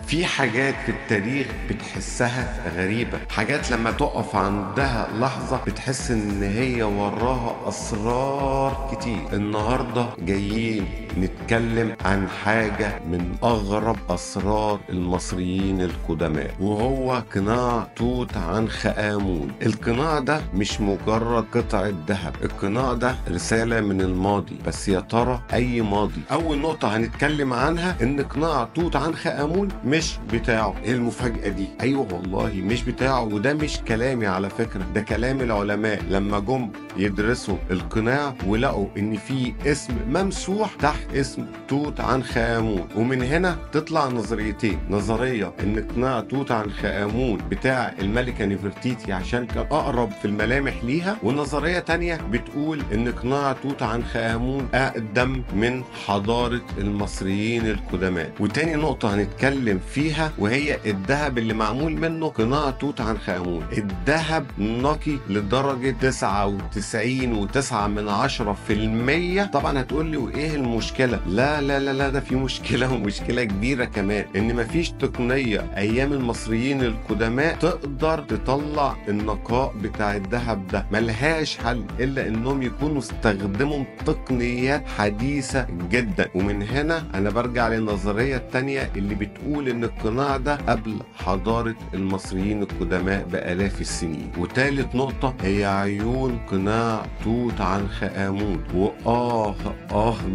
في حاجات في التاريخ بتحسها غريبة، حاجات لما تقف عندها لحظة بتحس ان هي وراها اسرار كتير. النهاردة جايين نتكلم عن حاجة من اغرب اسرار المصريين القدماء، وهو قناع توت عنخ آمون. القناع ده مش مجرد قطعة ذهب، القناع ده رسالة من الماضي. بس يا ترى اي ماضي؟ اول نقطة هنتكلم عنها ان قناع توت عنخ آمون مش بتاعه. ايه المفاجأة دي؟ ايوه والله مش بتاعه، وده مش كلامي على فكرة، ده كلام العلماء لما جم يدرسوا القناع ولقوا ان في اسم ممسوح تحت اسم توت عنخ آمون. ومن هنا تطلع نظريتين: نظرية ان قناع توت عنخ آمون بتاع الملكة نفرتيتي عشان كان اقرب في الملامح ليها، ونظرية تانية بتقول ان قناع توت عنخ آمون اقدم من حضارة المصريين القدماء. وتاني نقطة هنتكلم فيها وهي الذهب اللي معمول منه قناع توت عنخ آمون. الذهب نقي لدرجة 99.9%. طبعا هتقول لي وايه المشكلة؟ لا لا لا لا، ده في مشكلة ومشكلة كبيرة كمان، ان مفيش تقنية ايام المصريين القدماء تقدر تطلع النقاء بتاع الذهب ده. ملهاش حل الا انهم يكونوا استخدموا تقنيات حديثة جدا. ومن هنا انا برجع للنظرية التانية اللي بتقول ان القناع ده قبل حضارة المصريين القدماء بآلاف السنين. وتالت نقطة هي عيون قناع توت عنخ آمون.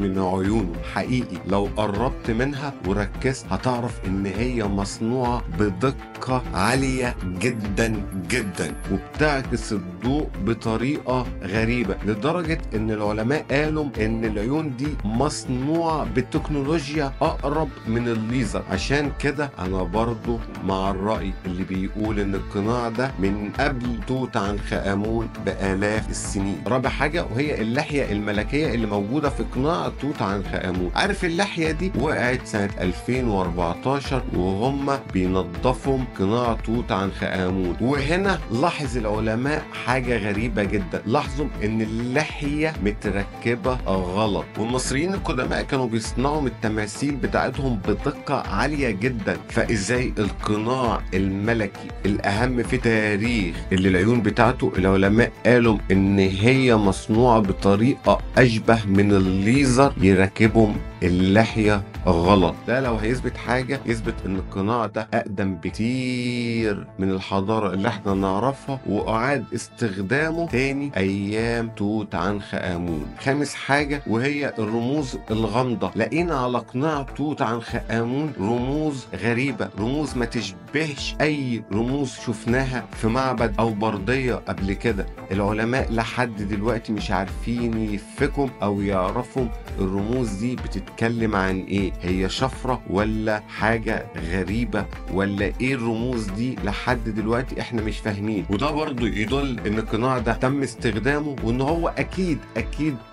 من عيونه حقيقي لو قربت منها وركزت هتعرف ان هي مصنوعة بدقة عالية جدا جدا، وبتعكس الضوء بطريقة غريبة لدرجة ان العلماء قالوا ان العيون دي مصنوعة بتكنولوجيا اقرب من الليزر. عشان كده انا برضو مع الرأي اللي بيقول ان القناع ده من قبل توت عنخ آمون بآلاف السنين. رابع حاجة وهي اللحية الملكية اللي موجودة في قناع توت عنخ آمون. عارف اللحية دي وقعت سنة 2014 وهم بينظفوا قناع توت عنخ آمون. وهنا لاحظ العلماء حاجة غريبة جدا، لاحظوا ان اللحية متركبة غلط. والمصريين القدماء كانوا بيصنعوا التماثيل بتاعتهم بدقة عالية جدا، فازاي القناع الملكي الاهم في تاريخ اللي العيون بتاعته العلماء قالوا ان هي مصنوعة بطريقة اشبه من الليزر يركبهم اللحية غلط؟ ده لو هيثبت حاجة يثبت ان القناع ده اقدم بكتير من الحضارة اللي احنا نعرفها، واعاد استخدامه تاني ايام توت عنخ آمون. خامس حاجة وهي الرموز الغامضة. لقينا على قناع توت عنخ آمون رموز غريبة، رموز ما تشبهش اي رموز شفناها في معبد او بردية قبل كده. العلماء لحد دلوقتي مش عارفين يفكوا او يعرفوا الرموز دي بتتكلم عن ايه، هي شفرة ولا حاجة غريبة ولا ايه الرموز دي؟ لحد دلوقتي احنا مش فاهمين. وده برضو يدل ان القناع ده تم استخدامه وان هو اكيد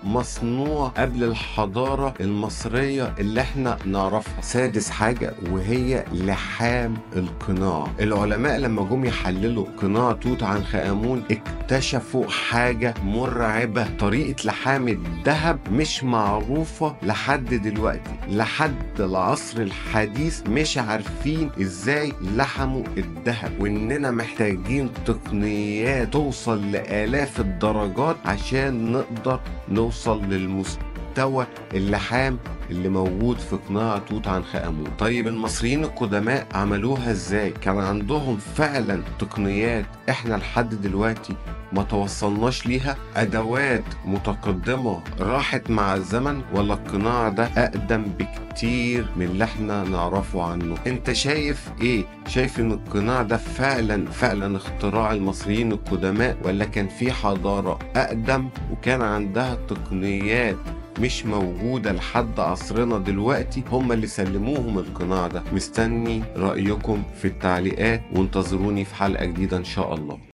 مصنوع قبل الحضارة المصرية اللي احنا نعرفها. سادس حاجة وهي لحام القناع. العلماء لما جم يحللوا قناع توت عنخ آمون اكتشفوا حاجة مرعبة، طريقة لحام الذهب مش معروفة لحد دلوقتي. لحد العصر الحديث مش عارفين ازاي لحموا الذهب، واننا محتاجين تقنيات توصل لآلاف الدرجات عشان نقدر نوصل للمستوى اللحام اللي موجود في قناع توت عنخ آمون. طيب المصريين القدماء عملوها ازاي؟ كان عندهم فعلا تقنيات احنا لحد دلوقتي ما توصلناش ليها، ادوات متقدمة راحت مع الزمن، ولا القناع ده اقدم بكتير من اللي احنا نعرفه عنه؟ انت شايف ايه؟ شايف ان القناع ده فعلا اختراع المصريين القدماء، ولا كان في حضارة اقدم وكان عندها تقنيات مش موجودة لحد عصرنا دلوقتي هم اللي سلموهم القناع ده؟ مستني رأيكم في التعليقات وانتظروني في حلقة جديدة ان شاء الله.